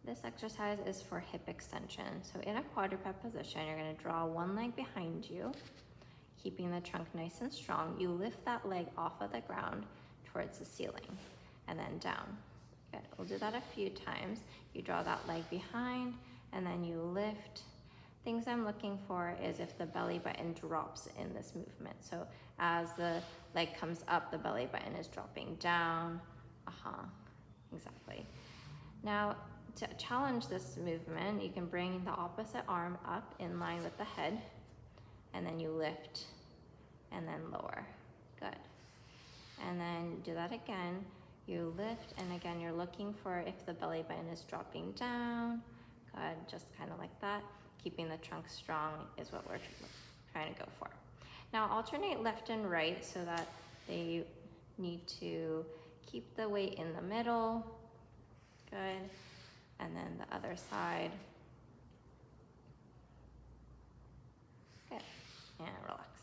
This exercise is for hip extension. So in a quadruped position, you're gonna draw one leg behind you, keeping the trunk nice and strong. You lift that leg off of the ground towards the ceiling and then down. Good, we'll do that a few times. You draw that leg behind and then you lift. Things I'm looking for is if the belly button drops in this movement. So as the leg comes up, the belly button is dropping down. Exactly. Now, to challenge this movement, you can bring the opposite arm up in line with the head, and then you lift and then lower. Good. And then do that again. You lift, and again, you're looking for if the belly button is dropping down. Good, just kind of like that. Keeping the trunk strong is what we're trying to go for. Now alternate left and right so that they need to keep the weight in the middle. Good. And then the other side. Good. And relax.